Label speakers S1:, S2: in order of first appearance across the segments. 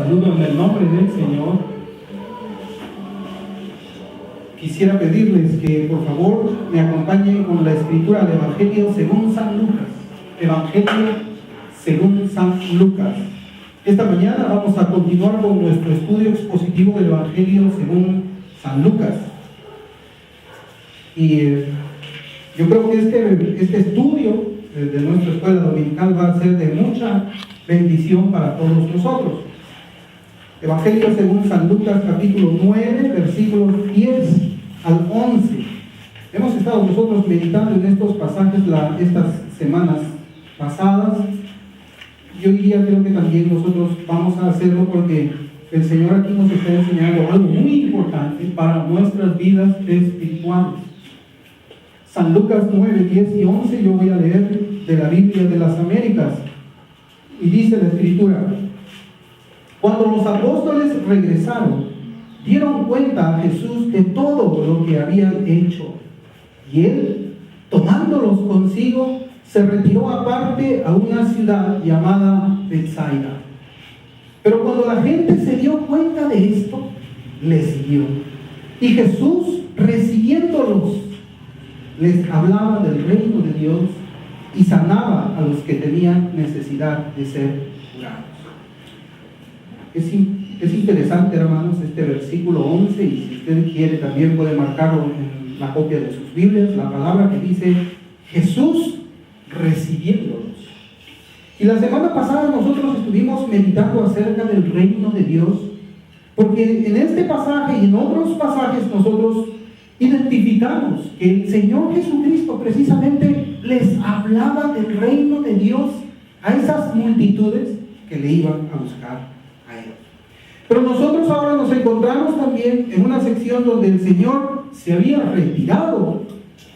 S1: saludo en el nombre del Señor. Quisiera pedirles que por favor me acompañen con la escritura del Evangelio según San Lucas. Evangelio según San Lucas. Esta mañana vamos a continuar con nuestro estudio expositivo del Evangelio según San Lucas. Y yo creo que este estudio de nuestra escuela dominical va a ser de mucha bendición para todos nosotros. Evangelio según San Lucas, capítulo 9, versículos 10 al 11. Hemos estado nosotros meditando en estos pasajes estas semanas pasadas. Y hoy día creo que también nosotros vamos a hacerlo porque el Señor aquí nos está enseñando algo muy importante para nuestras vidas espirituales. San Lucas 9, 10 y 11, yo voy a leer de la Biblia de las Américas. Y dice la Escritura: cuando los apóstoles regresaron, dieron cuenta a Jesús de todo lo que habían hecho. Y él, tomándolos consigo, se retiró aparte a una ciudad llamada Betsaida. Pero cuando la gente se dio cuenta de esto, le siguió. Y Jesús, recibiéndolos, les hablaba del reino de Dios y sanaba a los que tenían necesidad de ser curados. Es interesante, hermanos, este versículo 11, y si usted quiere también puede marcarlo en la copia de sus Biblias, la palabra que dice Jesús recibiéndolos. Y la semana pasada nosotros estuvimos meditando acerca del reino de Dios, porque en este pasaje y en otros pasajes nosotros identificamos que el Señor Jesucristo precisamente les hablaba del reino de Dios a esas multitudes que le iban a buscar a Él. Pero nosotros ahora nos encontramos también en una sección donde el Señor se había retirado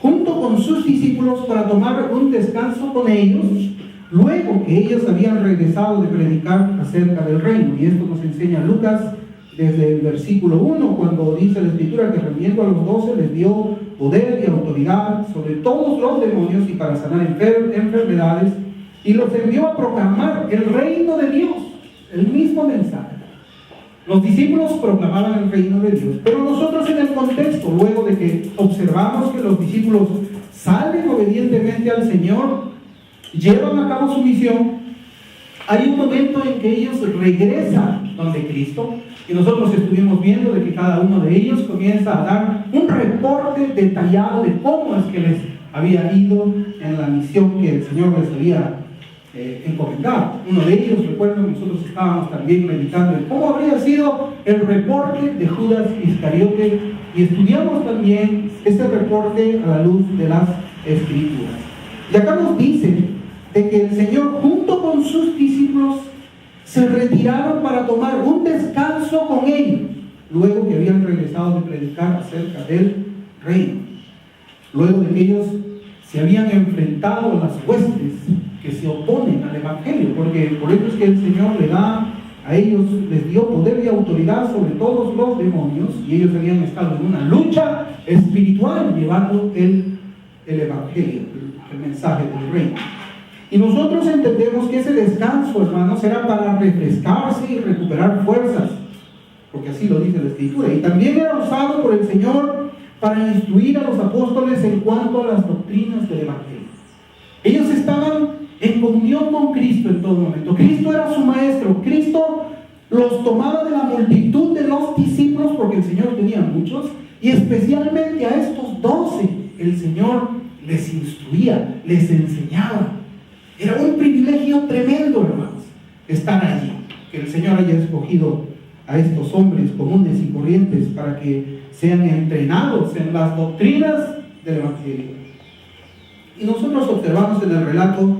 S1: junto con sus discípulos para tomar un descanso con ellos, luego que ellos habían regresado de predicar acerca del reino. Y esto nos enseña Lucas desde el versículo 1, cuando dice la Escritura que reuniendo a los 12 les dio poder y autoridad sobre todos los demonios y para sanar enfermedades, y los envió a proclamar el reino de Dios, el mismo mensaje. Los discípulos proclamaban el reino de Dios, pero nosotros en el contexto, luego de que observamos que los discípulos salen obedientemente al Señor, llevan a cabo su misión, hay un momento en que ellos regresan donde Cristo, y nosotros estuvimos viendo de que cada uno de ellos comienza a dar un reporte detallado de cómo es que les había ido en la misión que el Señor les había encomendado. Uno de ellos, recuerden, nosotros estábamos también meditando en cómo habría sido el reporte de Judas Iscariote, y estudiamos también este reporte a la luz de las Escrituras. Y acá nos dice de que el Señor junto con sus discípulos se retiraron para tomar un descanso con ellos, luego que habían regresado de predicar acerca del reino, luego de que ellos se habían enfrentado a las huestes que se oponen al Evangelio, porque por eso es que el Señor le da a ellos, les dio poder y autoridad sobre todos los demonios, y ellos habían estado en una lucha espiritual llevando el Evangelio, el mensaje del reino. Y nosotros entendemos que ese descanso, hermanos, era para refrescarse y recuperar fuerzas, porque así lo dice la Escritura. Y también era usado por el Señor para instruir a los apóstoles en cuanto a las doctrinas del Evangelio. Ellos estaban en comunión con Cristo en todo momento. Cristo era su maestro. Cristo los tomaba de la multitud de los discípulos, porque el Señor tenía muchos, y especialmente a estos 12 el Señor les instruía, les enseñaba. Era un privilegio tremendo, hermanos, estar allí, que el Señor haya escogido a estos hombres comunes y corrientes para que sean entrenados en las doctrinas del Evangelio. Y nosotros observamos en el relato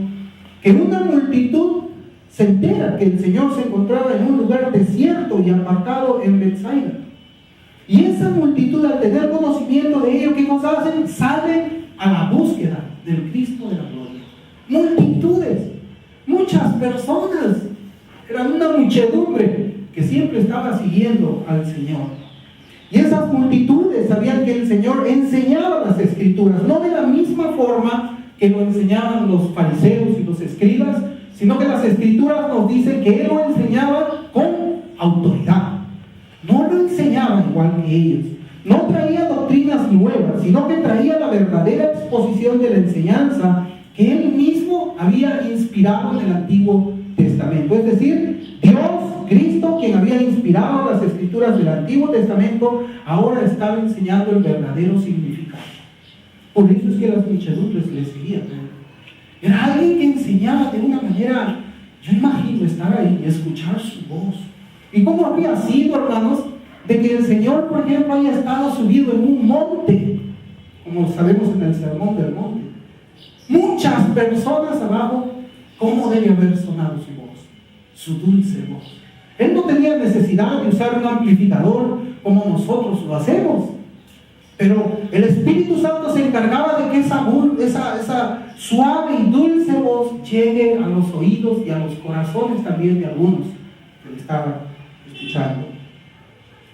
S1: que una multitud se entera que el Señor se encontraba en un lugar desierto y apartado en Betsaida. Y esa multitud, al tener conocimiento de ello, ¿qué cosas hacen? Salen a la búsqueda del Cristo de la gloria. Multitudes, muchas personas, era una muchedumbre que siempre estaba siguiendo al Señor. Y esas multitudes sabían que el Señor enseñaba las Escrituras, no de la misma forma que lo enseñaban los fariseos y los escribas, sino que las Escrituras nos dicen que Él lo enseñaba con autoridad. No lo enseñaba igual que ellos. No traía doctrinas nuevas, sino que traía la verdadera exposición de la enseñanza que él mismo había inspirado en el Antiguo Testamento. Es decir, Dios, Cristo, quien había inspirado las escrituras del Antiguo Testamento, ahora estaba enseñando el verdadero significado. Por eso es que las muchedumbres le seguían. Era alguien que enseñaba de una manera, yo imagino estar ahí y escuchar su voz. ¿Y cómo había sido, hermanos, de que el Señor, por ejemplo, haya estado subido en un monte, como sabemos en el Sermón del Monte? Muchas personas abajo, ¿cómo debe haber sonado su voz? Su dulce voz. Él no tenía necesidad de usar un amplificador como nosotros lo hacemos, pero el Espíritu Santo se encargaba de que esa suave y dulce voz llegue a los oídos y a los corazones también de algunos que le estaban escuchando.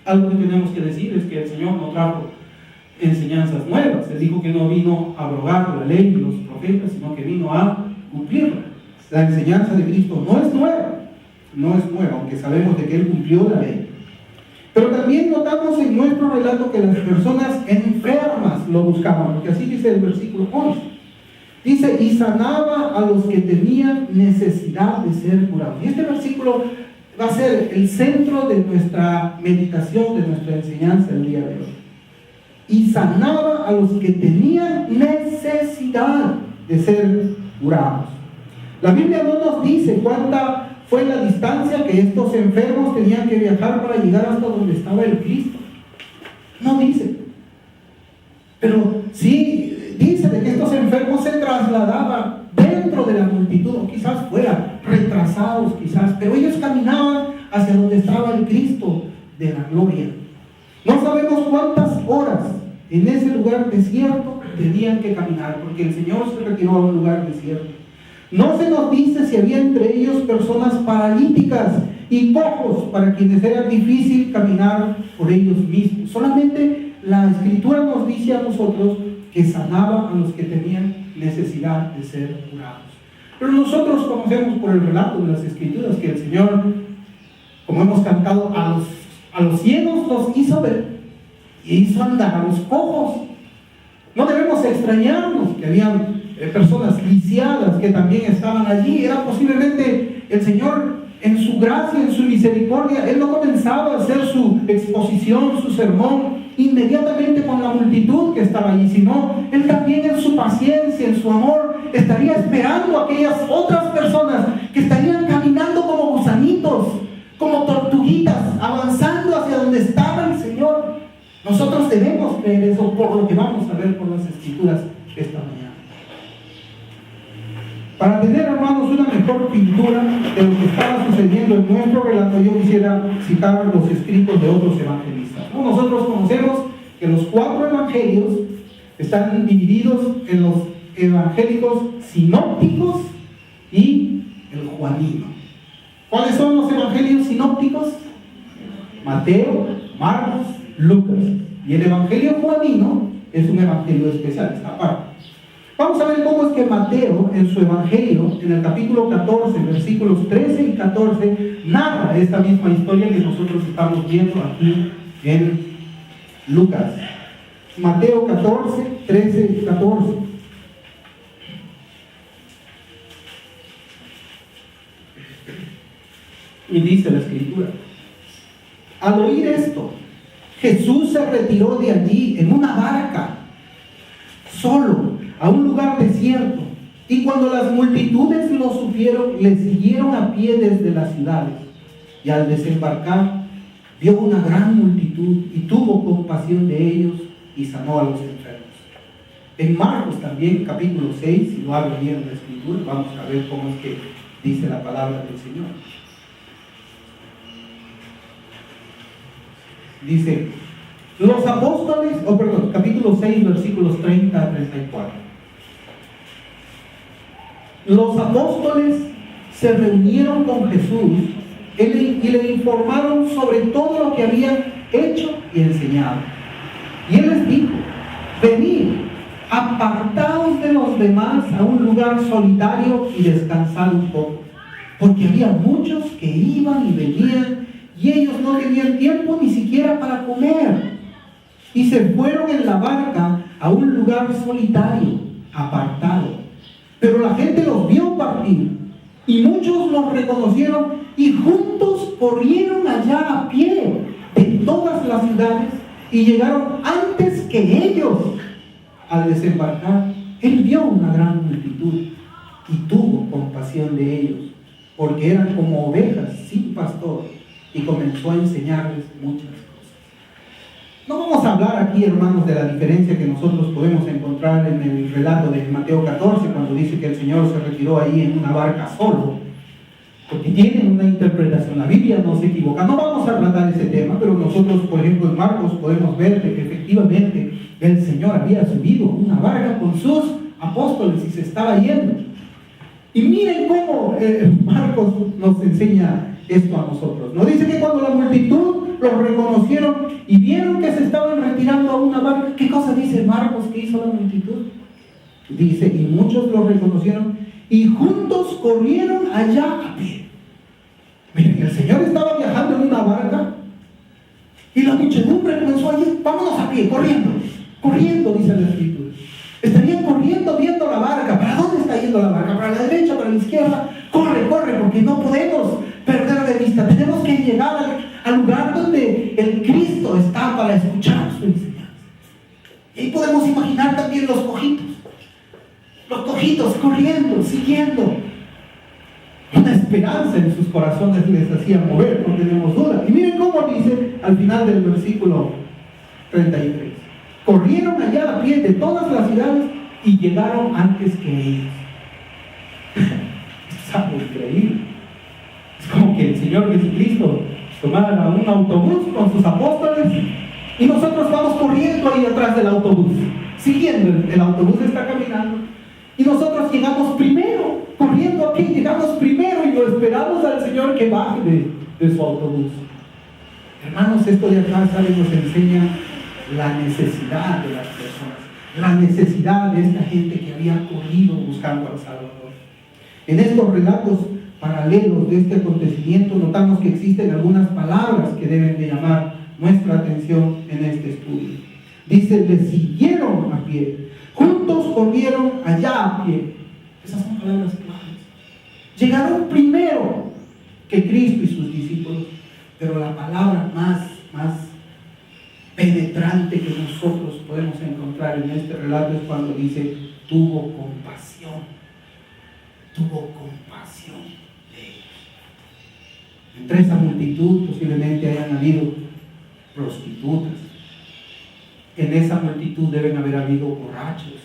S1: Algo que tenemos que decir es que el Señor no trajo enseñanzas nuevas. Él dijo que no vino a abrogar la ley y los profetas, sino que vino a cumplirla. La enseñanza de Cristo no es nueva, aunque sabemos de que Él cumplió la ley. Pero también notamos en nuestro relato que las personas enfermas lo buscaban, porque así dice el versículo 11. Dice, y sanaba a los que tenían necesidad de ser curados. Y este versículo va a ser el centro de nuestra meditación, de nuestra enseñanza el día de hoy. Y sanaba a los que tenían necesidad de ser curados. La Biblia no nos dice cuánta fue la distancia que estos enfermos tenían que viajar para llegar hasta donde estaba el Cristo. No dice. Pero sí dice de que estos enfermos se trasladaban dentro de la multitud, o quizás fueran retrasados, pero ellos caminaban hacia donde estaba el Cristo de la gloria. No sabemos cuántas horas en ese lugar desierto tenían que caminar, porque el Señor se retiró a un lugar desierto. No se nos dice si había entre ellos personas paralíticas y cojos para quienes era difícil caminar por ellos mismos. Solamente la Escritura nos dice a nosotros que sanaba a los que tenían necesidad de ser curados. Pero nosotros conocemos por el relato de las Escrituras que el Señor, como hemos cantado, a los ciegos los hizo ver y hizo andar a los cojos. No debemos extrañarnos que habían personas lisiadas que también estaban allí. Era posiblemente el Señor, en su gracia, en su misericordia, Él no comenzaba a hacer su exposición, su sermón inmediatamente con la multitud que estaba allí, sino Él también en su paciencia, en su amor, estaría esperando a aquellas otras personas que estarían caminando como gusanitos, como tortuguitas, avanzando hacia donde estaba el Señor. Nosotros debemos creer eso por lo que vamos a ver por las Escrituras esta mañana. Para tener, hermanos, una mejor pintura de lo que estaba sucediendo en nuestro relato, yo quisiera citar los escritos de otros evangelistas. Nosotros conocemos que los 4 evangelios están divididos en los evangélicos sinópticos y el juanino. ¿Cuáles son los evangelios sinópticos? Mateo, Marcos, Lucas. Y el evangelio juanino es un evangelio especial, está aparte. Vamos a ver cómo es que Mateo, en su evangelio, en el capítulo 14, versículos 13 y 14, narra esta misma historia que nosotros estamos viendo aquí en Lucas. Mateo 14, 13 y 14. Y dice la Escritura: al oír esto, Jesús se retiró de allí en una barca, solo, a un lugar desierto. Y cuando las multitudes lo supieron, le siguieron a pie desde las ciudades. Y al desembarcar, vio una gran multitud y tuvo compasión de ellos y sanó a los enfermos. En Marcos también, capítulo 6, si lo abren bien en la Escritura, vamos a ver cómo es que dice la palabra del Señor. Dice, los apóstoles, capítulo 6, versículos 30 a 34. Los apóstoles se reunieron con Jesús y le informaron sobre todo lo que habían hecho y enseñado. Y Él les dijo: venid, apartaos de los demás a un lugar solitario y descansad un poco, porque había muchos que iban y venían, y ellos no tenían tiempo ni siquiera para comer. Y se fueron en la barca a un lugar solitario, apartado. Pero la gente los vio partir, y muchos los reconocieron, y juntos corrieron allá a pie de todas las ciudades, y llegaron antes que ellos. Al desembarcar, él vio una gran multitud, y tuvo compasión de ellos, porque eran como ovejas sin pastor, y comenzó a enseñarles muchas cosas. No vamos a hablar aquí, hermanos, de la diferencia que nosotros podemos encontrar en el relato de Mateo 14, cuando dice que el Señor se retiró ahí en una barca solo, porque tienen una interpretación. La Biblia no se equivoca. No vamos a tratar ese tema, pero nosotros, por ejemplo, en Marcos podemos ver que efectivamente el Señor había subido una barca con sus apóstoles y se estaba yendo. Y miren cómo Marcos nos enseña esto a nosotros. Nos dice que cuando la multitud los reconocieron y vieron que se estaban retirando a una barca, ¿qué cosa dice Marcos que hizo la multitud? Dice, y muchos los reconocieron y juntos corrieron allá a pie. Miren, el Señor estaba viajando en una barca y la muchedumbre comenzó a ir, vámonos a pie, corriendo, dice la Escritura. Estarían corriendo viendo la barca. ¿Para dónde está yendo la barca? ¿Para la derecha? ¿Para la izquierda? Corre, porque no podemos perder de vista. Tenemos que llegar al lugar donde el Cristo está para escuchar su enseñanza. Y ahí podemos imaginar también los cojitos corriendo, siguiendo. Una esperanza en sus corazones les hacía mover, no tenemos duda. Y miren cómo dice al final del versículo 33. Corrieron allá a pie de todas las ciudades y llegaron antes que ellos. Es algo increíble. Es como que el Señor Jesucristo tomara un autobús con sus apóstoles y nosotros vamos corriendo ahí atrás del autobús, siguiendo. El autobús está caminando y nosotros llegamos primero, corriendo aquí, llegamos primero y lo esperamos al Señor que baje de su autobús. Hermanos, esto de acá, ¿saben? Nos enseña la necesidad de las personas, la necesidad de esta gente que había corrido buscando al Salvador. En estos relatos paralelos de este acontecimiento notamos que existen algunas palabras que deben de llamar nuestra atención en este estudio. Dice, le siguieron a pie, juntos corrieron allá a pie. Esas son palabras claves. Llegaron primero que Cristo y sus discípulos, pero la palabra más penetrante que nosotros podemos encontrar en este relato es cuando dice, tuvo compasión de ellos. Entre esa multitud posiblemente hayan habido prostitutas, en esa multitud deben haber habido borrachos,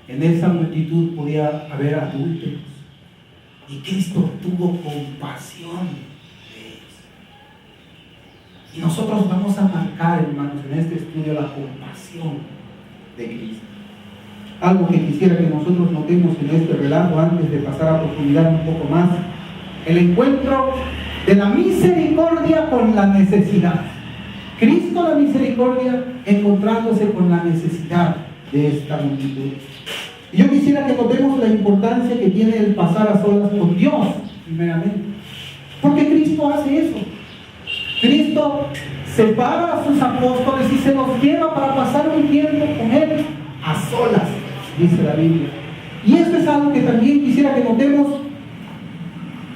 S1: en esa multitud podía haber adúlteros, y Cristo tuvo compasión. Y nosotros vamos a marcar, hermanos, en este estudio la compasión de Cristo. Algo que quisiera que nosotros notemos en este relato antes de pasar a profundidad un poco más. El encuentro de la misericordia con la necesidad. Cristo, la misericordia, encontrándose con la necesidad de esta multitud. Y yo quisiera que notemos la importancia que tiene el pasar a solas con Dios, primeramente. Porque Cristo hace eso. Cristo separa a sus apóstoles y se los lleva para pasar un tiempo con Él a solas, dice la Biblia. Y esto es algo que también quisiera que notemos,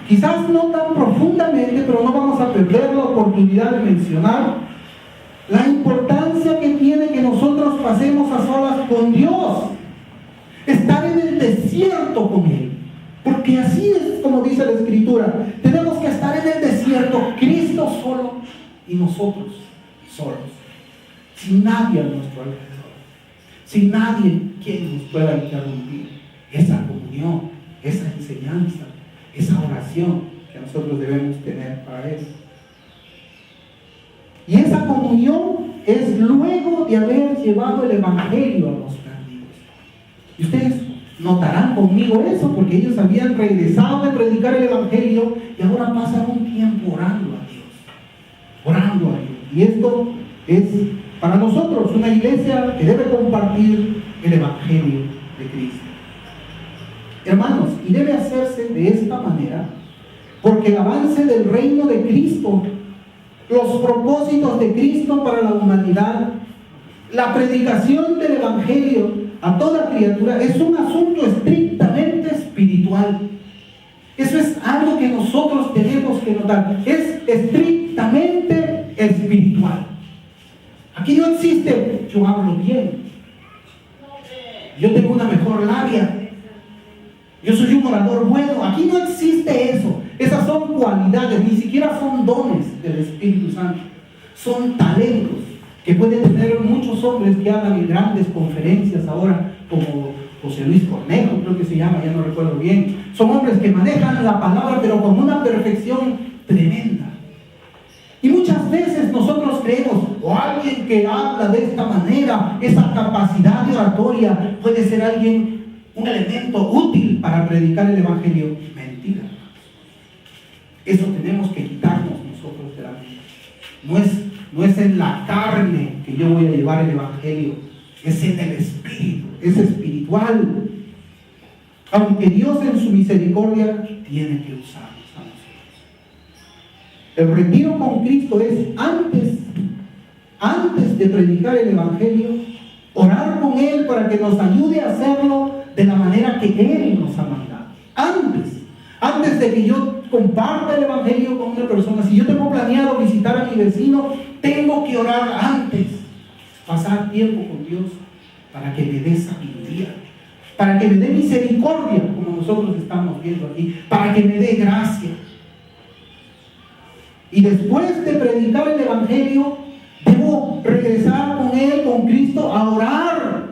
S1: quizás no tan profundamente, pero no vamos a perder la oportunidad de mencionar la importancia que tiene que nosotros pasemos a solas con Dios, estar en el desierto con Él. Porque así es como dice la Escritura, tenemos que estar en el desierto, Cristo solo y nosotros solos, sin nadie a nuestro alrededor, sin nadie quien nos pueda interrumpir esa comunión, esa enseñanza, esa oración que nosotros debemos tener para Él. Y esa comunión es luego de haber llevado el Evangelio a los perdidos. Y ustedes notarán conmigo eso, porque ellos habían regresado de predicar el Evangelio y ahora pasan un tiempo orando a Dios. Y esto es para nosotros una iglesia que debe compartir el Evangelio de Cristo. Hermanos, y debe hacerse de esta manera, porque el avance del reino de Cristo los propósitos de Cristo para la humanidad, la predicación del Evangelio a toda criatura es un asunto estrictamente espiritual. Eso es algo que nosotros tenemos que notar. Es estrictamente espiritual. Aquí no existe, yo hablo bien, yo tengo una mejor labia, yo soy un orador bueno. Aquí no existe eso. Esas son cualidades, ni siquiera son dones del Espíritu Santo. Son talentos que pueden tener muchos hombres que hablan en grandes conferencias ahora, como José Luis Cornejo, creo que se llama, ya no recuerdo bien. Son hombres que manejan la palabra, pero con una perfección tremenda. Y muchas veces nosotros creemos, o alguien que habla de esta manera, esa capacidad de oratoria, puede ser alguien, un elemento útil para predicar el Evangelio. Mentira. Eso tenemos que quitarnos nosotros de la mente. No es en la carne que yo voy a llevar el Evangelio, es en el Espíritu, es espiritual. Aunque Dios en su misericordia tiene que usarnos a nosotros. El retiro con Cristo es antes de predicar el Evangelio, orar con Él para que nos ayude a hacerlo de la manera que Él nos ha mandado. Antes de que yo comparta el Evangelio con una persona, si yo tengo planeado visitar a mi vecino, tengo que orar antes, pasar tiempo con Dios para que me dé sabiduría, para que me dé misericordia, como nosotros estamos viendo aquí, para que me dé gracia. Y después de predicar el Evangelio, debo regresar con Él, con Cristo, a orar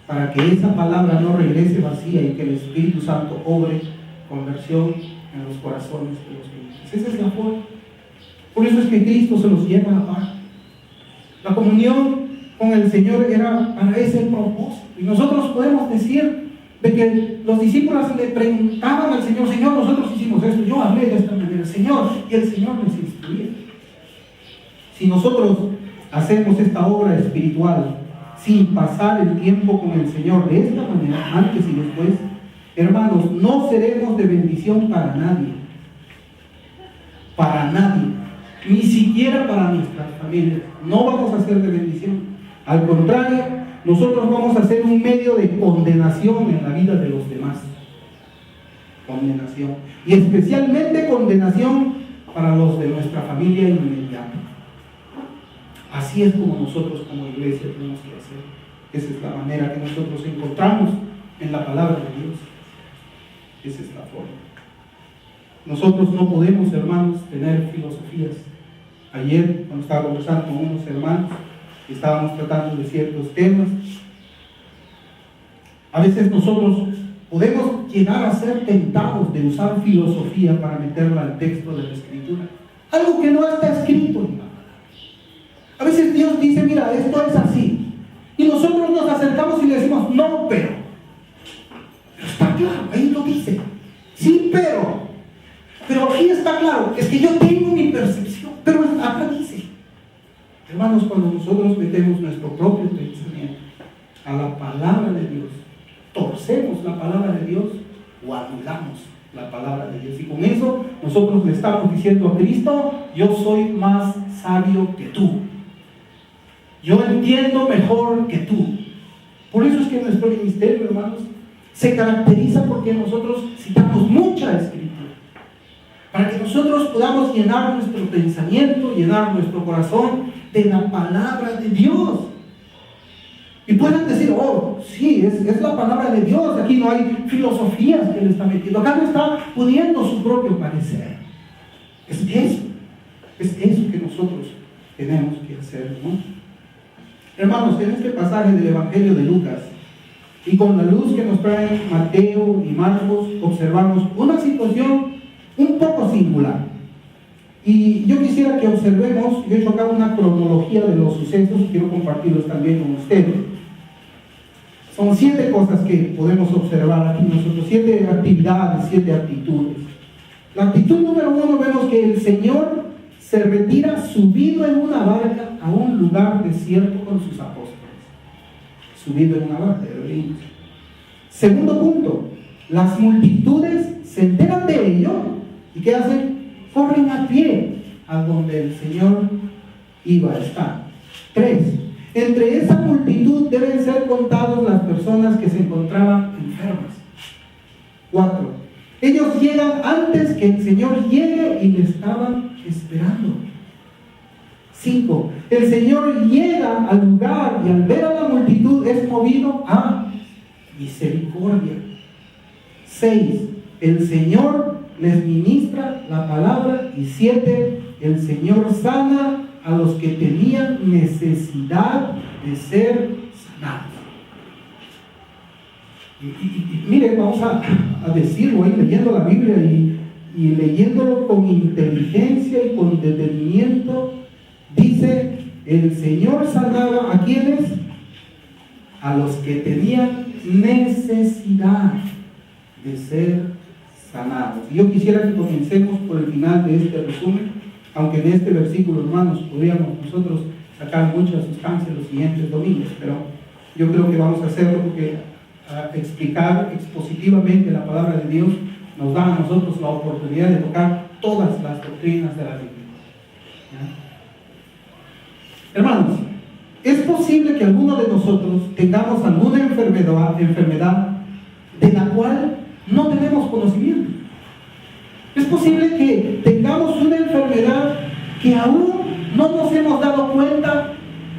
S1: para que esa palabra no regrese vacía y que el Espíritu Santo obre conversión en los corazones de los creyentes. Esa es la forma. Por eso es que Cristo se los lleva a la paz. La comunión con el Señor era para ese propósito. Y nosotros podemos decir de que los discípulos le preguntaban al Señor: Señor, nosotros hicimos esto, yo hablé de esta manera, Señor, y el Señor les instruía. Si nosotros hacemos esta obra espiritual sin pasar el tiempo con el Señor de esta manera, antes y después, hermanos, no seremos de bendición para nadie. Para nadie. Ni siquiera para nuestras familias. No vamos a ser de bendición. Al contrario, nosotros vamos a ser un medio de condenación en la vida de los demás. Condenación. Y especialmente condenación para los de nuestra familia inmediata. Así es como nosotros como iglesia tenemos que hacer. Esa es la manera que nosotros encontramos en la palabra de Dios. Esa es la forma. Nosotros no podemos, hermanos, tener filosofías. Ayer, cuando estaba conversando con unos hermanos, estábamos tratando de ciertos temas. A veces nosotros podemos llegar a ser tentados de usar filosofía para meterla al texto de la Escritura. Algo que no está escrito en la palabra. A veces Dios dice: mira, esto es así. Y nosotros nos acercamos y le decimos: no, pero está claro, ahí lo dice. Sí, pero aquí está claro, es que yo tengo mi percepción, pero acá dice. Hermanos, cuando nosotros metemos nuestro propio pensamiento a la palabra de Dios, torcemos la palabra de Dios o anulamos la palabra de Dios. Y con eso nosotros le estamos diciendo a Cristo: yo soy más sabio que tú. Yo entiendo mejor que tú. Por eso es que nuestro ministerio, hermanos, se caracteriza porque nosotros citamos mucha Escritura. Para que nosotros podamos llenar nuestro pensamiento, llenar nuestro corazón de la palabra de Dios. Y pueden decir: oh, sí, es la palabra de Dios. Aquí no hay filosofías que le está metiendo. Acá no está poniendo su propio parecer. Es eso que nosotros tenemos que hacer, ¿no? Hermanos, en este pasaje del Evangelio de Lucas, y con la luz que nos traen Mateo y Marcos, observamos una situación un poco singular. Y yo quisiera que observemos, yo he hecho acá una cronología de los sucesos y quiero compartirlos también con ustedes. Son 7 cosas que podemos observar aquí nosotros, 7 actividades, 7 actitudes. La actitud número 1, vemos que el Señor se retira subido en una barca a un lugar desierto con sus apóstoles. Subido en una barca, ¿verdad? Segundo punto, las multitudes se enteran de ello y ¿qué hacen? Corren a pie a donde el Señor iba a estar. 3. Entre esa multitud deben ser contados las personas que se encontraban enfermas. 4. Ellos llegan antes que el Señor llegue y le estaban esperando. 5. El Señor llega al lugar y al ver a la multitud es movido a misericordia. 6. El Señor les ministra la palabra. Y 7. El Señor sana a los que tenían necesidad de ser sanados. Y miren, vamos a decirlo ahí leyendo la Biblia y leyéndolo con inteligencia y con detenimiento. Dice, el Señor sanaba ¿a quiénes? A los que tenían necesidad de ser sanados. Y yo quisiera que comencemos por el final de este resumen, aunque en este versículo, hermanos, podríamos nosotros sacar mucha sustancia los siguientes domingos, pero yo creo que vamos a hacerlo porque explicar expositivamente la palabra de Dios nos da a nosotros la oportunidad de tocar todas las doctrinas de la Biblia. ¿Ya? Hermanos, es posible que alguno de nosotros tengamos alguna enfermedad de la cual no tenemos conocimiento. Es posible que tengamos una enfermedad que aún no nos hemos dado cuenta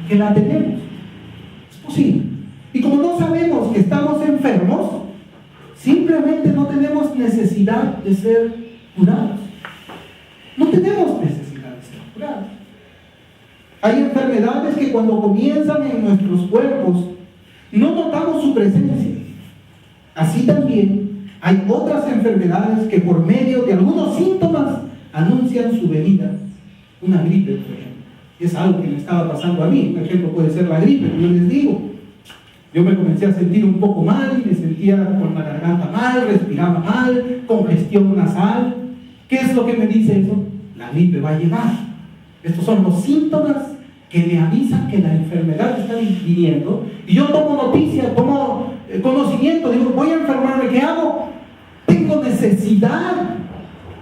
S1: que la tenemos. Es posible. Y como no sabemos que estamos enfermos, simplemente no tenemos necesidad de ser curados. No tenemos necesidad de ser curados. Hay enfermedades que cuando comienzan en nuestros cuerpos no notamos su presencia. Así también hay otras enfermedades que por medio de algunos síntomas anuncian su venida. Una gripe, por ejemplo. Es algo que me estaba pasando a mí. Por ejemplo, puede ser la gripe, yo les digo. Yo me comencé a sentir un poco mal, me sentía con la garganta mal, respiraba mal, congestión nasal. ¿Qué es lo que me dice eso? La gripe va a llegar. Estos son los síntomas que me avisan que la enfermedad está viniendo. Y yo tomo noticia, tomo conocimiento, digo, voy a enfermarme, ¿qué hago? Tengo necesidad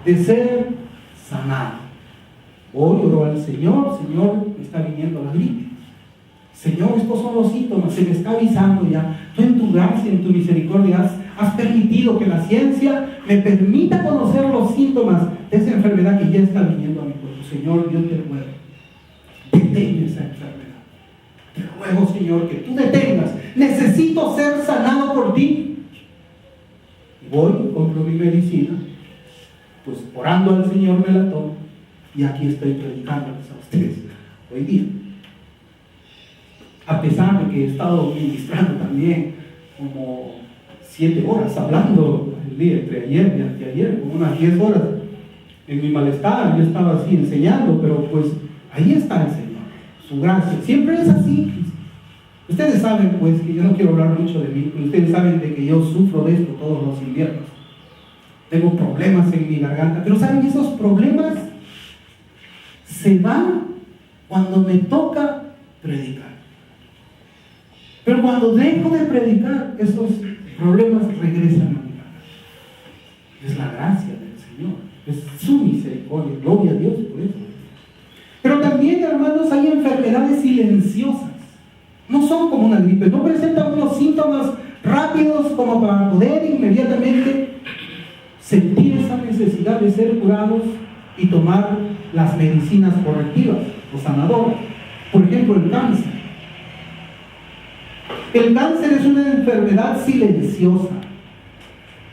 S1: de ser sanado. Hoy oro al Señor, Señor, me está viniendo la gripe. Señor, estos son los síntomas, se me está avisando ya. Tú en tu gracia, en tu misericordia has permitido que la ciencia me permita conocer los síntomas de esa enfermedad que ya está viniendo a mi cuerpo. Señor, yo te ruego, detén esa enfermedad. Te ruego, Señor, que tú detengas. Necesito ser sanado por ti. Voy, compro mi medicina, pues orando al Señor me la tomo y aquí estoy predicándoles a ustedes hoy día. A pesar de que he estado ministrando también como 7 horas hablando el día entre ayer y anteayer, como unas 10 horas en mi malestar, yo estaba así enseñando, pero pues ahí está el Señor, su gracia, siempre es así. Ustedes saben pues que yo no quiero hablar mucho de mí, pero ustedes saben de que yo sufro de esto todos los inviernos. Tengo problemas en mi garganta, pero saben, esos problemas se van cuando me toca predicar. Pero cuando dejo de predicar, esos problemas regresan a mi garganta. Es la gracia del Señor, es su misericordia, gloria a Dios por eso. Pero también, hermanos, hay enfermedades silenciosas. No son como una gripe, no presentan unos síntomas rápidos como para poder inmediatamente sentir esa necesidad de ser curados y tomar las medicinas correctivas o sanadoras. Por ejemplo, el cáncer. El cáncer es una enfermedad silenciosa.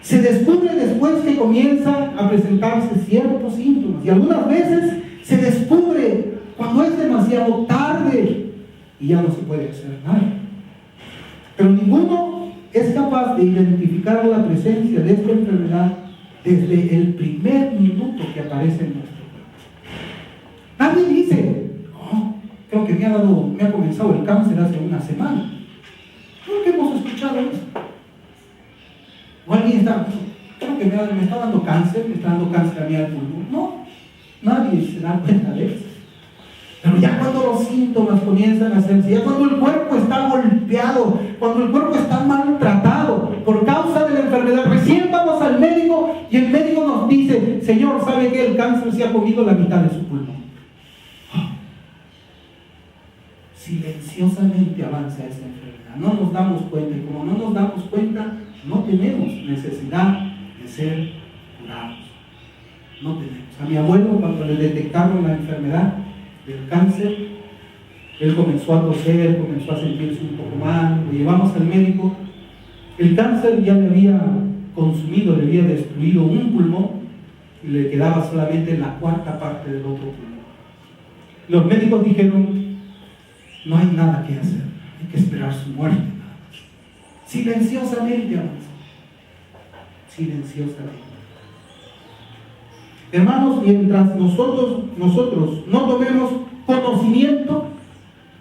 S1: Se descubre después que comienzan a presentarse ciertos síntomas y algunas veces se descubre cuando es demasiado tarde y ya no se puede hacer nada. Pero ninguno es capaz de identificar la presencia de esta enfermedad desde el primer minuto que aparece en nuestro cuerpo. Nadie dice, oh, creo que me ha comenzado el cáncer hace una semana. Creo que hemos escuchado eso. O alguien está, creo que me está dando cáncer, me está dando cáncer a mí al pulmón. No, nadie se da cuenta de eso. Pero ya cuando los síntomas comienzan a hacerse, ya cuando el cuerpo está golpeado, cuando el cuerpo está maltratado por causa de la enfermedad, recién vamos al médico y el médico nos dice, Señor, ¿sabe que el cáncer se ha comido la mitad de su pulmón? silenciosamente avanza esa enfermedad. No nos damos cuenta, y como no nos damos cuenta, no tenemos necesidad de ser curados. No tenemos. A mi abuelo, cuando le detectaron la enfermedad del cáncer, él comenzó a toser, comenzó a sentirse un poco mal, lo llevamos al médico. El cáncer ya le había consumido, le había destruido un pulmón y le quedaba solamente la cuarta parte del otro pulmón. Los médicos dijeron: no hay nada que hacer, hay que esperar su muerte. Silenciosamente avanzó. Silenciosamente. Hermanos, mientras nosotros no tomemos conocimiento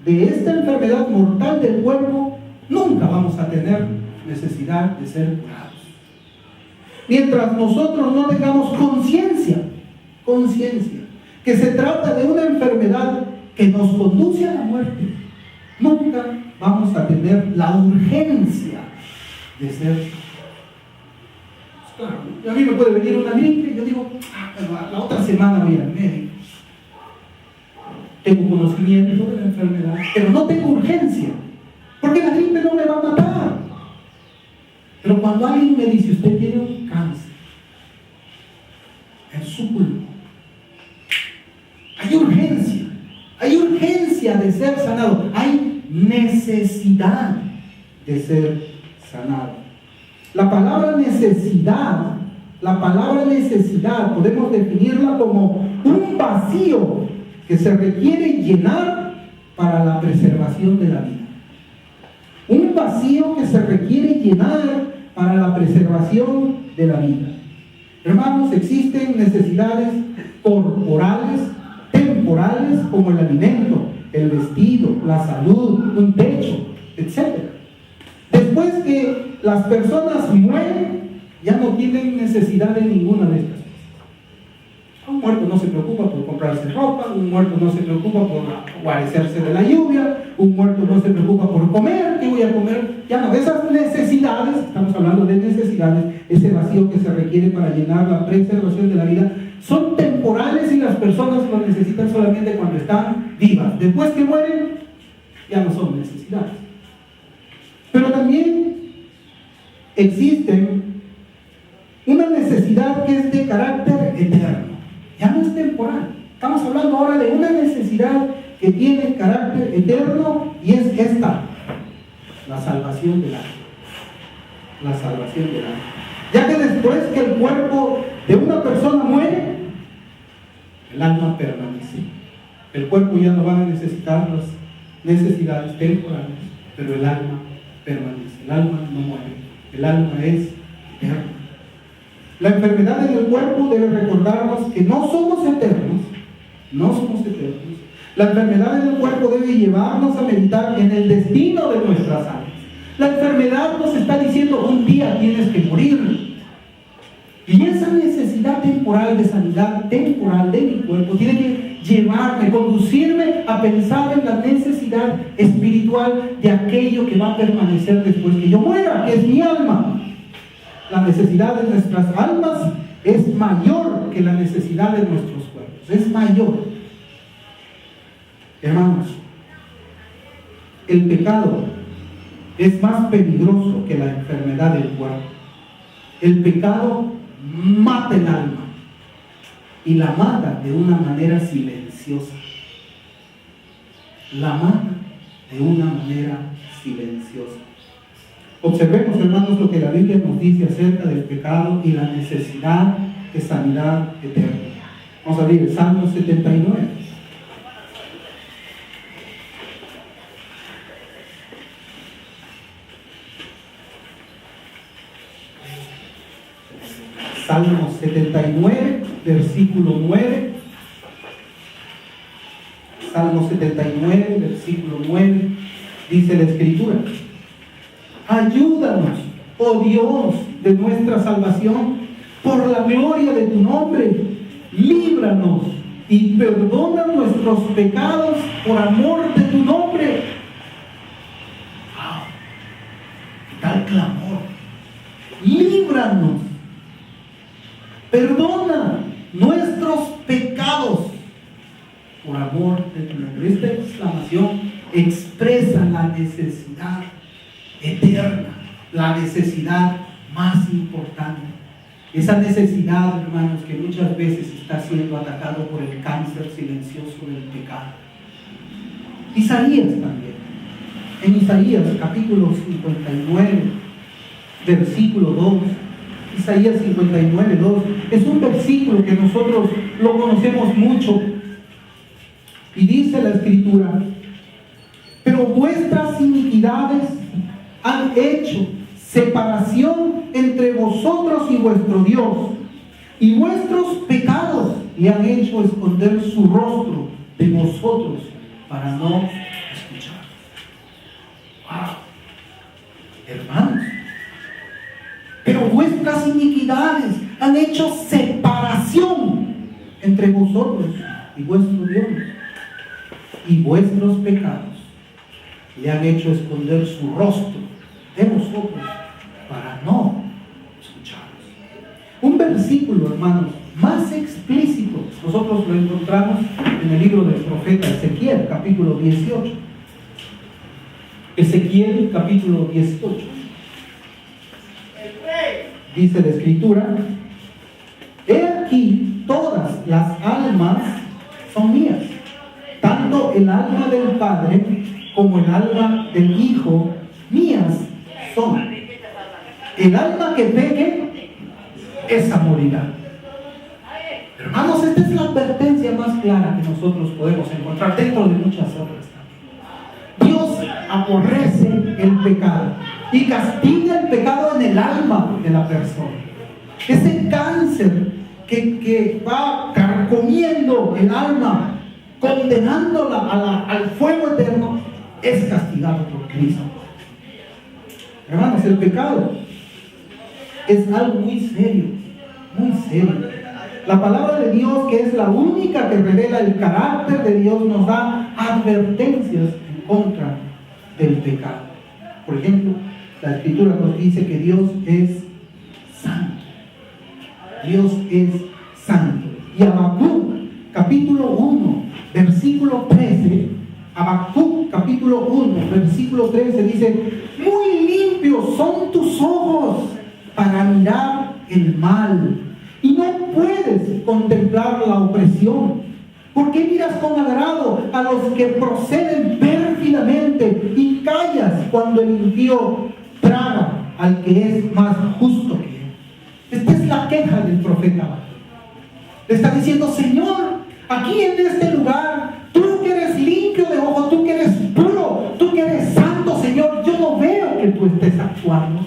S1: de esta enfermedad mortal del cuerpo, nunca vamos a tener necesidad de ser curados. Mientras nosotros no tengamos conciencia, que se trata de una enfermedad que nos conduce a la muerte, nunca vamos a tener la urgencia de ser curados. Claro, a mí me puede venir una gripe y yo digo: la otra semana voy al médico. Tengo conocimiento de la enfermedad, pero no tengo urgencia, porque la gripe no me va a matar. Pero cuando alguien me dice: usted tiene un cáncer en su pulmón, hay urgencia de ser sanado, hay necesidad de ser sanado. La palabra necesidad podemos definirla como un vacío que se requiere llenar para la preservación de la vida. Un vacío que se requiere llenar para la preservación de la vida. Hermanos, existen necesidades corporales, temporales, como el alimento, el vestido, la salud, un techo, etc. Después que las personas mueren, ya no tienen necesidad de ninguna de estas cosas. Un muerto no se preocupa por comprarse ropa, un muerto no se preocupa por guarecerse de la lluvia, un muerto no se preocupa por comer. ¿Qué voy a comer? Ya no, esas necesidades, estamos hablando de necesidades, ese vacío que se requiere para llenar la preservación de la vida, son temporales y las personas lo necesitan solamente cuando están vivas. Después que mueren, ya no son necesidades. Pero también existen una necesidad que es de carácter eterno, ya no es temporal. Estamos hablando ahora de una necesidad que tiene carácter eterno, y es esta: la salvación del alma. La salvación del alma. Ya que después que el cuerpo de una persona muere, el alma permanece. El cuerpo ya no va a necesitar las necesidades temporales, pero el alma permanece. El alma no muere, el alma es eterna. La enfermedad en el cuerpo debe recordarnos que no somos eternos. La enfermedad en el cuerpo debe llevarnos a meditar en el destino de nuestras almas. La enfermedad nos está diciendo: un día tienes que morir. Y esa necesidad temporal de sanidad temporal de mi cuerpo tiene que llevarme, conducirme a pensar en la necesidad espiritual de aquello que va a permanecer después que yo muera, que es mi alma. La necesidad de nuestras almas es mayor que la necesidad de nuestros cuerpos, es mayor. Hermanos, el pecado es más peligroso que la enfermedad del cuerpo. El pecado mata el alma, y la mata de una manera silenciosa. La mata de una manera silenciosa. Observemos, hermanos, lo que la Biblia nos dice acerca del pecado y la necesidad de sanidad eterna. Vamos a abrir el Salmo 79. Salmo 79, versículo 9. Salmo 79, versículo 9, dice la Escritura: ayúdanos, oh Dios de nuestra salvación, por la gloria de tu nombre, líbranos y perdona nuestros pecados por amor de tu nombre. ¡Wow! Tal clamor. Líbranos, perdona nuestros pecados por amor de tu nombre. Esta exclamación expresa la necesidad eterna, la necesidad más importante. Esa necesidad, hermanos, que muchas veces está siendo atacado por el cáncer silencioso del pecado. Isaías también. En Isaías capítulo 59, versículo 2. Isaías 59, 2. Es un versículo que nosotros lo conocemos mucho. Y dice la Escritura: pero vuestras iniquidades han hecho separación entre vosotros y vuestro Dios, y vuestros pecados le han hecho esconder su rostro de vosotros para no escuchar. ¡Wow! Hermanos, pero vuestras iniquidades han hecho separación entre vosotros y vuestro Dios, y vuestros pecados le han hecho esconder su rostro de vosotros para no escucharlos. Un versículo, hermanos, más explícito, nosotros lo encontramos en el libro del profeta Ezequiel, capítulo 18. Ezequiel, capítulo 18. Dice la Escritura: he aquí, todas las almas son mías, tanto el alma del Padre como el alma del Hijo, mías son. El alma que peque, esa morirá. Hermanos, esta es la advertencia más clara que nosotros podemos encontrar dentro de muchas otras también. Dios aborrece el pecado y castiga el pecado en el alma de la persona. Ese cáncer que va carcomiendo el alma, condenándola al fuego eterno, es castigado por Cristo. Hermanos, el pecado es algo muy serio, muy serio. La palabra de Dios, que es la única que revela el carácter de Dios, nos da advertencias en contra del pecado. Por ejemplo, la Escritura nos dice que Dios es santo. Dios es santo. Y Habacuc, capítulo 1, versículo 13, Habacuc, capítulo 1, versículo 13 dice: muy limpios son tus ojos para mirar el mal, y no puedes contemplar la opresión. ¿Por qué miras con agrado a los que proceden pérfidamente y callas cuando el impío traga al que es más justo que él? Esta es la queja del profeta Habacuc. Le está diciendo: Señor, aquí en este lugar, tú que eres limpio de ojo, tú que eres puro, tú que eres santo, Señor, yo no veo que tú estés actuando.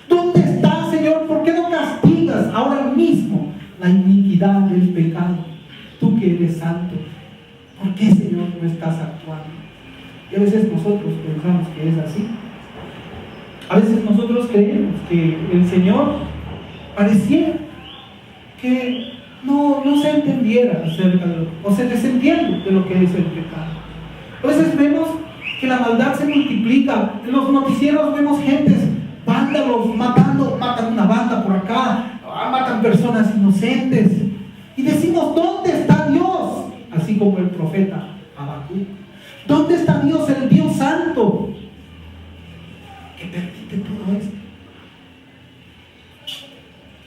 S1: ¿Dónde estás, Señor? ¿Por qué no castigas ahora mismo la iniquidad del pecado? Tú que eres santo, ¿por qué, Señor, no estás actuando? Y a veces nosotros pensamos que es así. A veces nosotros creemos que el Señor pareciera que no se entendiera acerca de o se desentiende de lo que es el pecado. A veces vemos que la maldad se multiplica. En los noticieros vemos gentes, vándalos, matan una banda por acá, matan personas inocentes. Y decimos: ¿dónde está Dios? Así como el profeta Habacuc. ¿Dónde está Dios, el Dios santo, que permite todo esto?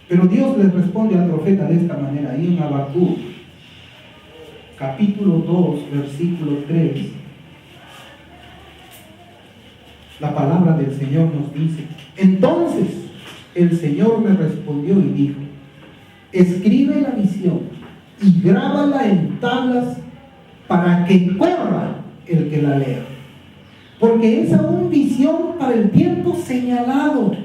S1: Pero Dios le responde al profeta de esta manera, ahí en Habacuc, capítulo 2, versículo 3. La palabra del Señor nos dice: entonces el Señor me respondió y dijo: escribe la visión y grábala en tablas para que corra el que la lea, porque es aún visión para el tiempo señalado.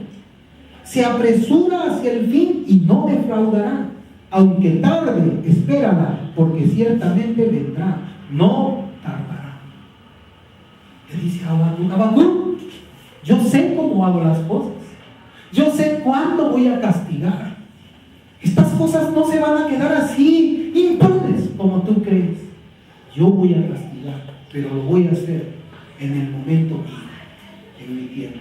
S1: Se apresura hacia el fin y no defraudará. Aunque tarde, espérala, porque ciertamente vendrá, no tardará. Le dice a Habacuc: Habacuc, yo sé cómo hago las cosas, yo sé cuándo voy a castigar. Estas cosas no se van a quedar así, impunes, como tú crees. Yo voy a castigar, pero lo voy a hacer en el momento mío, en mi tiempo.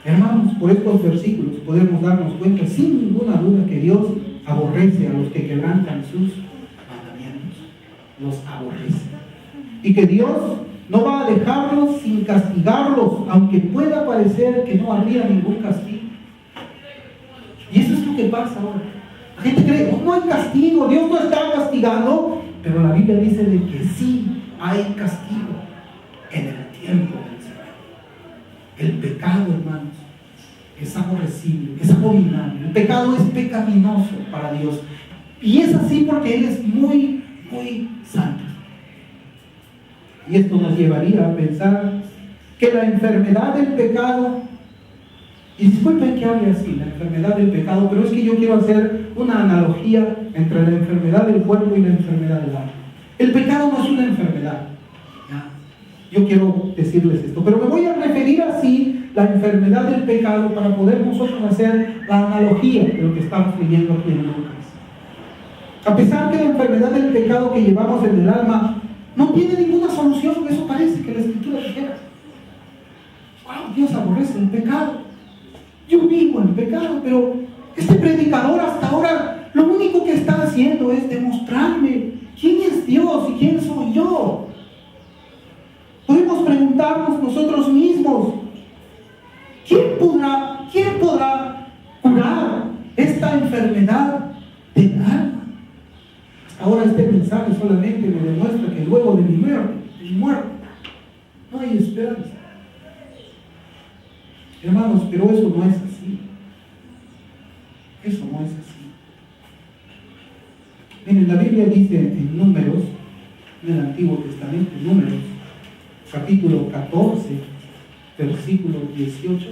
S1: Hermanos, por estos versículos podemos darnos cuenta sin ninguna duda que Dios aborrece a los que quebrantan sus mandamientos, los aborrece. Y que Dios no va a dejarlos sin castigarlos, aunque pueda parecer que no habría ningún castigo. Y eso es lo que pasa ahora. La gente cree, oh, no hay castigo, Dios no está castigando, pero la Biblia dice de que sí hay castigo en el tiempo del Señor. El pecado, hermanos, es aborrecible, es abominable. El pecado es pecaminoso para Dios. Y es así porque Él es muy, muy santo. Y esto nos llevaría a pensar que la enfermedad del pecado, y disculpen que hable así, la enfermedad del pecado, pero es que yo quiero hacer una analogía entre la enfermedad del cuerpo y la enfermedad del alma. El pecado no es una enfermedad. ¿Ya? Yo quiero decirles esto, pero me voy a referir así la enfermedad del pecado para poder nosotros hacer la analogía de lo que estamos leyendo aquí en Lucas. A pesar que la enfermedad del pecado que llevamos en el alma no tiene ninguna solución, eso parece que la Escritura dijera. Wow, Dios aborrece el pecado. Yo vivo en pecado, pero este predicador hasta ahora lo único que está haciendo es demostrarme quién es Dios y quién soy yo. Podemos preguntarnos nosotros mismos, ¿quién podrá curar esta enfermedad del alma? Ahora este mensaje solamente me demuestra que luego de mi muerte, no hay esperanza. Hermanos, pero eso no es así. Eso no es así. Miren, la Biblia dice en Números, en el Antiguo Testamento, Números, capítulo 14, versículo 18.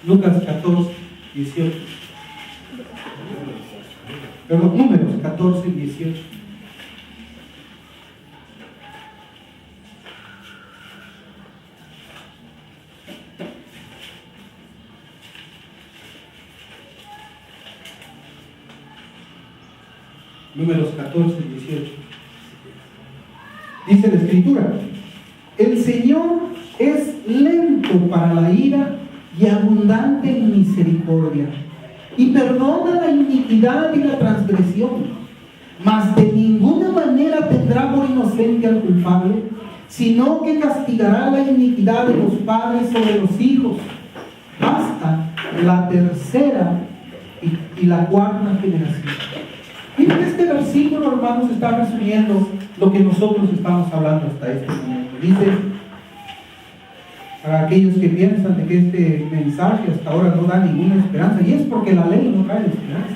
S1: Lucas 14, 18. Perdón, Números 14, 18. Números 14, 18. Dice la Escritura: el Señor es lento para la ira y abundante en misericordia, y perdona la iniquidad y la transgresión, mas de ninguna manera tendrá por inocente al culpable, sino que castigará la iniquidad de los padres sobre los hijos, hasta la tercera y la cuarta generación. Miren, este versículo, hermanos, está resumiendo lo que nosotros estamos hablando hasta este momento. Dice, para aquellos que piensan de que este mensaje hasta ahora no da ninguna esperanza, y es porque la ley no trae esperanza.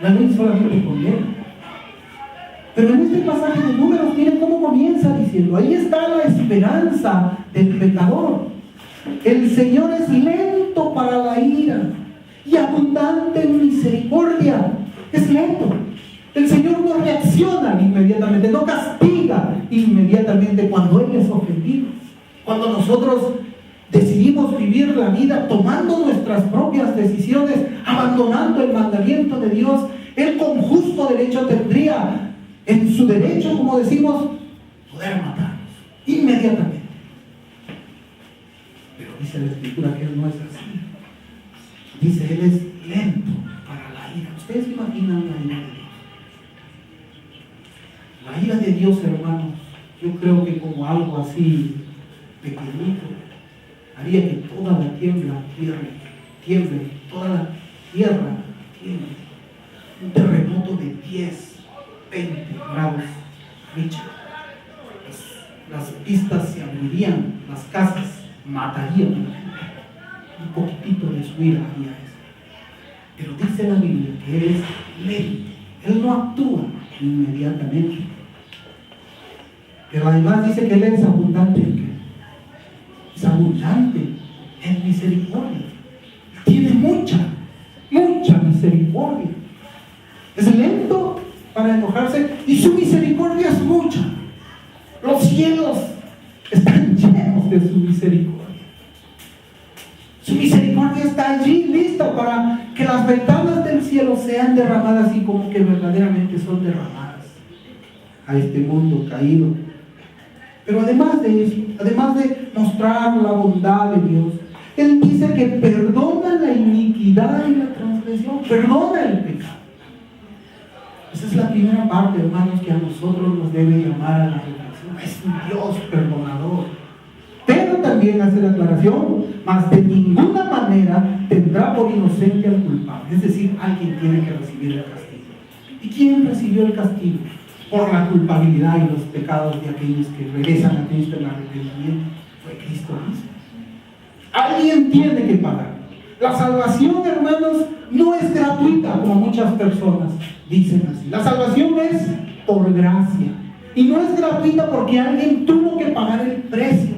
S1: La ley solamente condena. Pero en este pasaje de Números, miren cómo comienza diciendo, ahí está la esperanza del pecador. El Señor es lento para la ira y abundante en misericordia. Es lento. El Señor no reacciona inmediatamente, no castiga inmediatamente cuando Él es ofendido. Cuando nosotros decidimos vivir la vida tomando nuestras propias decisiones, abandonando el mandamiento de Dios, Él con justo derecho tendría en su derecho, como decimos, poder matarnos inmediatamente. Pero dice la Escritura que Él no es así. Dice, Él es lento para la ira. ¿Ustedes se imaginan la ira de Dios? La ira de Dios, hermanos, yo creo que como algo así pequeñito, haría que toda la tiemble, toda la tierra tiemble. Un terremoto de 10, 20 grados Richter. Las pistas se abrirían, las casas matarían a la gente. Un poquitito de su ira haría eso. Pero dice la Biblia que Él es lento, Él no actúa inmediatamente. Pero además dice que Él es abundante en qué? Es abundante en misericordia. Tiene mucha misericordia. Es lento para enojarse y su misericordia es mucha. Los cielos están llenos de su misericordia. Su misericordia está allí lista para que las ventanas del cielo sean derramadas y como que verdaderamente son derramadas a este mundo caído. Pero además de eso, además de mostrar la bondad de Dios, Él dice que perdona la iniquidad y la transgresión, perdona el pecado. Esa es la primera parte, hermanos, que a nosotros nos debe llamar a la reflexión. Es un Dios perdonador. Pero también hace la aclaración, mas de ninguna manera tendrá por inocente al culpable. Es decir, alguien tiene que recibir el castigo. ¿Y quién recibió el castigo? Por la culpabilidad y los pecados de aquellos que regresan a Cristo en arrepentimiento. Fue Cristo mismo. Alguien tiene que pagar. La salvación, hermanos, no es gratuita, como muchas personas dicen así. La salvación es por gracia. Y no es gratuita porque alguien tuvo que pagar el precio.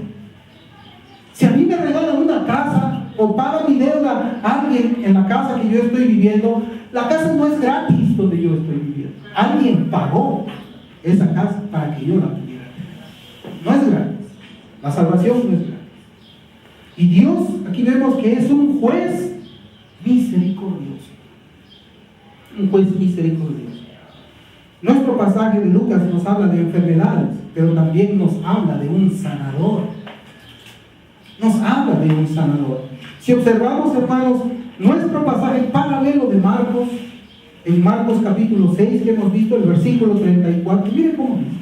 S1: Si a mí me regalan una casa o paga mi deuda a alguien en la casa que yo estoy viviendo, la casa no es gratis donde yo estoy viviendo. Alguien pagó esa casa para que yo la tuviera. No es gratis. La salvación no es gratis. Y Dios, aquí vemos que es un juez misericordioso. Un juez misericordioso. Nuestro pasaje de Lucas nos habla de enfermedades, pero también nos habla de un sanador. Nos habla de un sanador. Si observamos, hermanos, nuestro pasaje paralelo de Marcos, en Marcos capítulo 6, que hemos visto el versículo 34, mire cómo dice.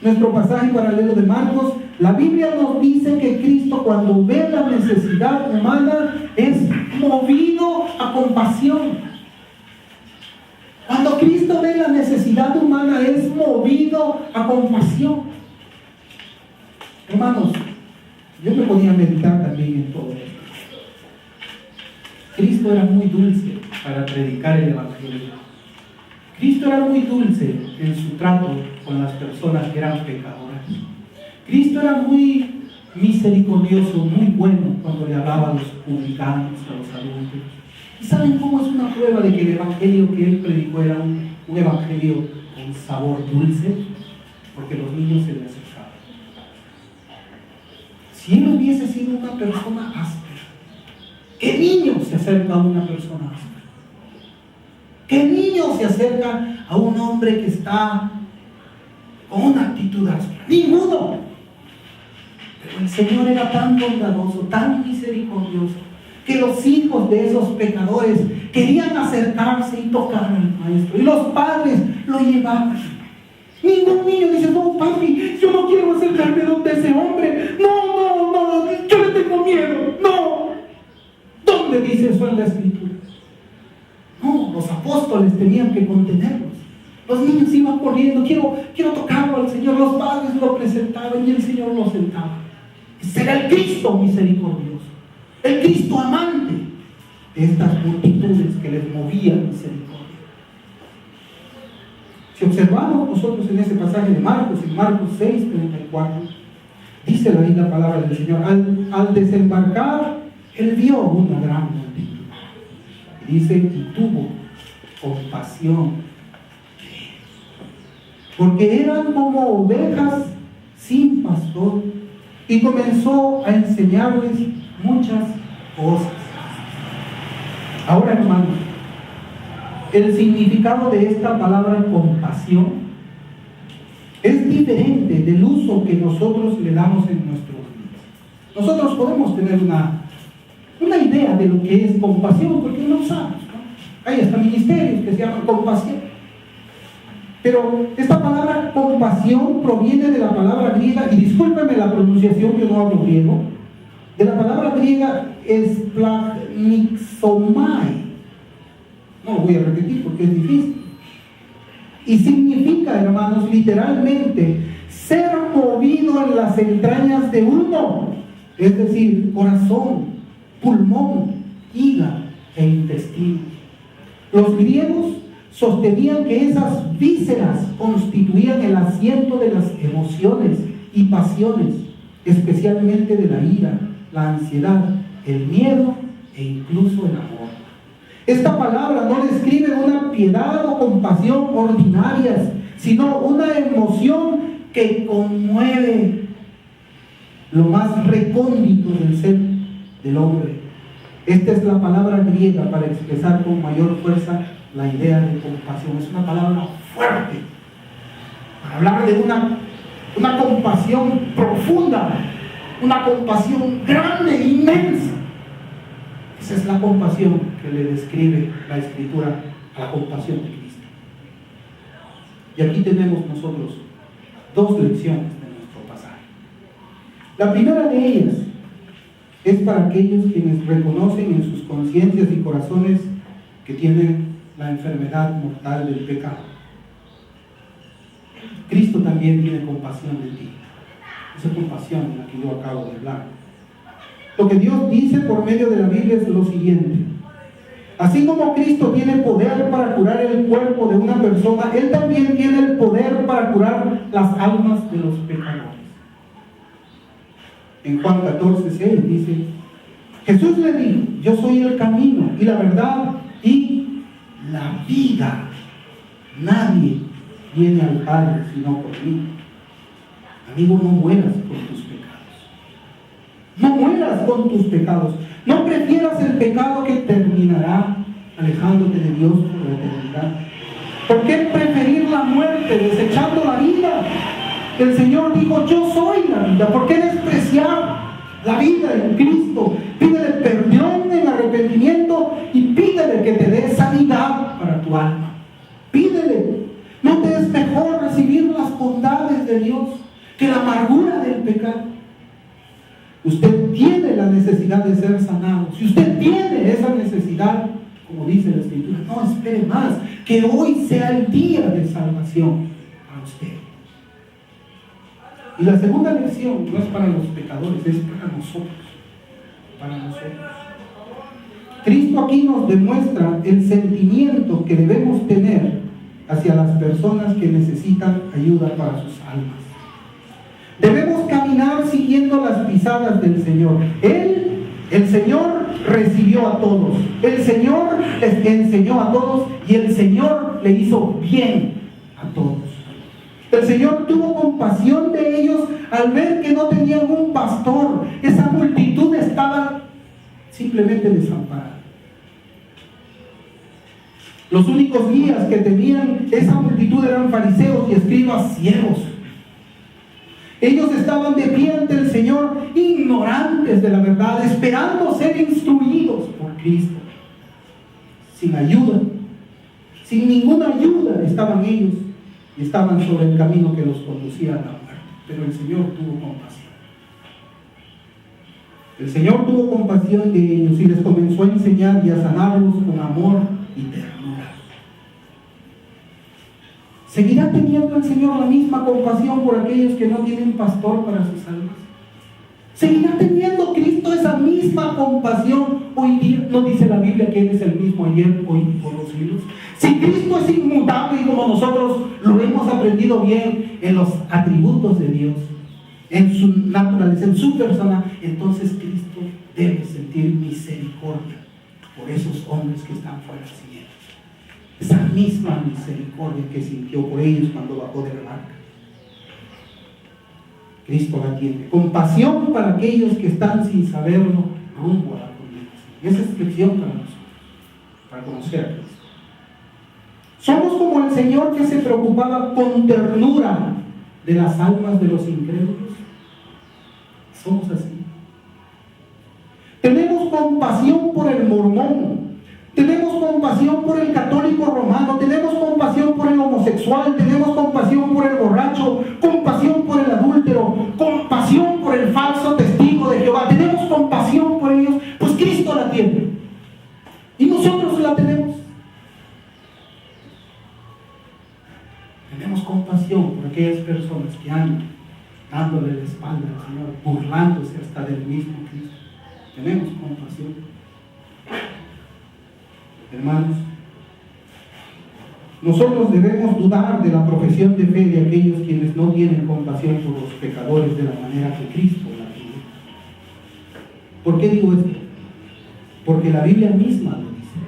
S1: Nuestro pasaje paralelo de Marcos, la Biblia nos dice que Cristo, cuando ve la necesidad humana, es movido a compasión. Cuando Cristo ve la necesidad humana, es movido a compasión. Hermanos, yo me podía meditar también en todo esto. Cristo era muy dulce para predicar el Evangelio. Cristo era muy dulce en su trato con las personas que eran pecadoras. Cristo era muy misericordioso, muy bueno cuando le hablaba a los publicanos, a los adultos. ¿Y saben cómo es una prueba de que el Evangelio que él predicó era un Evangelio con sabor dulce? Porque los niños se le acercaban. Si él hubiese sido una persona áspera, ¿qué niño se acerca a una persona áspera? ¿Qué niño se acerca a un hombre que está con una actitud áspera? Ninguno. Pero el Señor era tan bondadoso, tan misericordioso, que los hijos de esos pecadores querían acercarse y tocar al maestro. Y los padres lo llevaban. Ningún niño dice: no, papi, yo no quiero acercarme donde ese hombre. No, yo le tengo miedo. No. ¿Dónde dice eso en la Escritura? No, los apóstoles tenían que contenerlos. Los niños iban corriendo: quiero tocarlo al Señor. Los padres lo presentaban y el Señor lo sentaba. Ese era el Cristo misericordioso, el Cristo amante de estas multitudes que les movía misericordia. Si observamos nosotros en ese pasaje de Marcos, en Marcos 6:34, dice ahí la palabra del Señor: al desembarcar, él vio una gran multitud. Y dice: y tuvo compasión, porque eran como ovejas sin pastor, y comenzó a enseñarles muchas cosas. Ahora, hermanos, el significado de esta palabra compasión es diferente del uso que nosotros le damos en nuestros días. Nosotros podemos tener una idea de lo que es compasión, porque no usamos, ¿no? Hay hasta ministerios que se llaman compasión. Pero esta palabra compasión proviene de la palabra griega, y discúlpenme la pronunciación, yo no hablo griego, de la palabra griega esplagmixomai. No lo voy a repetir porque es difícil. Y significa, hermanos, literalmente, ser movido en las entrañas de uno, es decir, corazón, pulmón, hígado e intestino. Los griegos sostenían que esas vísceras constituían el asiento de las emociones y pasiones, especialmente de la ira, la ansiedad, el miedo e incluso el amor. Esta palabra no describe una piedad o compasión ordinarias, sino una emoción que conmueve lo más recóndito del ser del hombre. Esta es la palabra griega para expresar con mayor fuerza la idea de compasión. Es una palabra fuerte para hablar de una compasión profunda, una compasión grande, inmensa. Esa es la compasión que le describe la Escritura a la compasión de Cristo. Y aquí tenemos nosotros dos lecciones de nuestro pasaje. La primera de ellas es para aquellos quienes reconocen en sus conciencias y corazones que tienen la enfermedad mortal del pecado. Cristo también tiene compasión de ti. Esa compasión de la que yo acabo de hablar. Lo que Dios dice por medio de la Biblia es lo siguiente: así como Cristo tiene poder para curar el cuerpo de una persona, Él también tiene el poder para curar las almas de los pecadores. En Juan 14:6 dice: Jesús le dijo: yo soy el camino y la verdad y la vida. Nadie viene al Padre sino por mí. Amigo, no mueras por tus pecados. No mueras con tus pecados. No prefieras el pecado que terminará alejándote de Dios por la eternidad. ¿Por qué preferir la muerte desechando la vida? El Señor dijo: yo soy la vida. ¿Por qué despreciar la vida en Cristo? Pídele perdón en arrepentimiento y pídele que te dé sanidad para tu alma. Pídele. ¿No te es mejor recibir las bondades de Dios que la amargura del pecado? Usted tiene la necesidad de ser sanado. Si usted tiene esa necesidad, como dice la Escritura, no espere más, que hoy sea el día de salvación para usted. Y la segunda lección no es para los pecadores, es para nosotros. Para nosotros. Cristo aquí nos demuestra el sentimiento que debemos tener hacia las personas que necesitan ayuda para sus almas. Debemos caminar siguiendo las pisadas del Señor. El Señor recibió a todos. El Señor les enseñó a todos y el Señor le hizo bien a todos. El Señor tuvo compasión de ellos al ver que no tenían un pastor. Esa multitud estaba simplemente desamparada. Los únicos guías que tenían esa multitud eran fariseos y escribas ciegos. Ellos estaban de pie ante el Señor, ignorantes de la verdad, esperando ser instruidos por Cristo. Sin ayuda, sin ninguna ayuda estaban ellos y estaban sobre el camino que los conducía a la muerte. Pero el Señor tuvo compasión. El Señor tuvo compasión de ellos y les comenzó a enseñar y a sanarlos con amor y ternura. ¿Seguirá teniendo el Señor la misma compasión por aquellos que no tienen pastor para sus almas? ¿Seguirá teniendo Cristo esa misma compasión hoy día? ¿No dice la Biblia que Él es el mismo ayer, hoy y por los siglos? Si Cristo es inmutable y como nosotros lo hemos aprendido bien en los atributos de Dios, en su naturaleza, en su persona, entonces Cristo debe sentir misericordia por esos hombres que están fuera del cielo. Esa misma misericordia que sintió por ellos cuando bajó de la barca. Cristo la tiene. Compasión para aquellos que están sin saberlo rumbo a la condenación. Y esa es lección para nosotros, para conocer a Cristo. Somos como el Señor que se preocupaba con ternura de las almas de los incrédulos. Somos así. Tenemos compasión por el mormón. Tenemos compasión por el católico romano, tenemos compasión por el homosexual, tenemos compasión por el borracho, compasión por el adúltero, compasión por el falso testigo de Jehová. Tenemos compasión por ellos, pues Cristo la tiene. Y nosotros la tenemos. Tenemos compasión por aquellas personas que andan dándole la espalda al Señor, burlándose hasta del mismo Cristo. Tenemos compasión. Hermanos, nosotros debemos dudar de la profesión de fe de aquellos quienes no tienen compasión por los pecadores de la manera que Cristo la tiene. ¿Por qué digo esto? Porque la Biblia misma lo dice.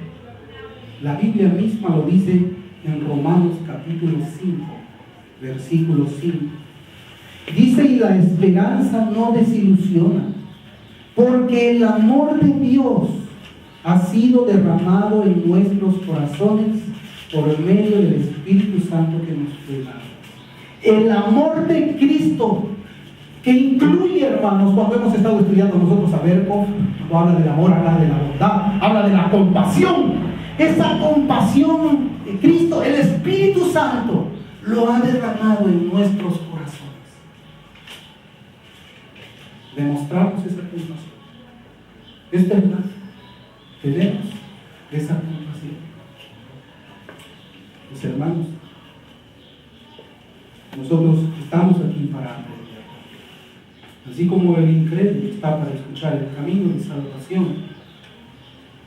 S1: La Biblia misma lo dice en Romanos capítulo 5, versículo 5. Dice: y la esperanza no desilusiona, porque el amor de Dios ha sido derramado en nuestros corazones por medio del Espíritu Santo que nos fue dado. El amor de Cristo, que incluye, hermanos, cuando hemos estado estudiando nosotros a Berco, cuando habla del amor, habla de la bondad, habla de la compasión. Esa compasión de Cristo, el Espíritu Santo, lo ha derramado en nuestros corazones. Demostramos esa compasión. Es verdad, tenemos esa compasión. Mis hermanos, nosotros estamos aquí para aprender. Así como el incrédulo está para escuchar el camino de salvación,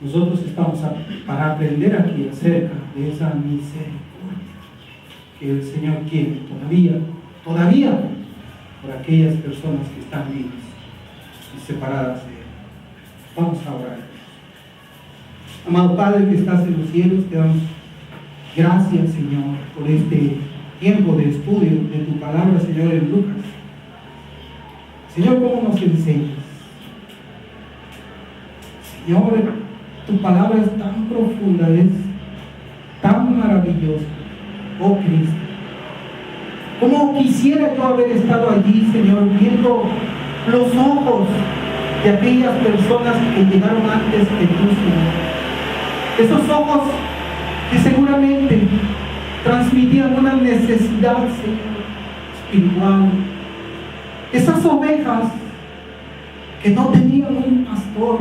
S1: nosotros estamos para aprender aquí acerca de esa misericordia que el Señor quiere todavía por aquellas personas que están vivas y separadas de Él. Vamos a orar. Amado Padre que estás en los cielos, te damos gracias, Señor, por este tiempo de estudio de tu palabra, Señor, en Lucas. Señor, ¿cómo nos enseñas? Señor, tu palabra es tan profunda, es tan maravillosa, oh Cristo. ¿Cómo quisiera yo haber estado allí, Señor, viendo los ojos de aquellas personas que llegaron antes que tú, Señor? Esos ojos que seguramente transmitían una necesidad, Señor, espiritual. Esas ovejas que no tenían un pastor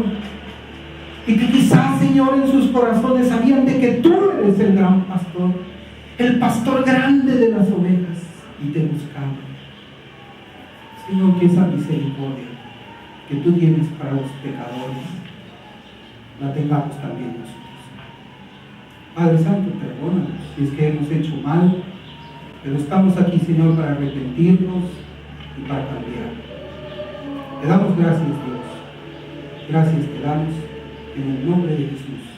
S1: y que quizás, Señor, en sus corazones sabían de que tú eres el gran pastor, el pastor grande de las ovejas, y te buscaban. Señor, que esa misericordia que tú tienes para los pecadores la tengamos también nosotros. Padre Santo, perdónanos si es que hemos hecho mal, pero estamos aquí, Señor, para arrepentirnos y para cambiar. Te damos gracias, Dios. Gracias te damos en el nombre de Jesús.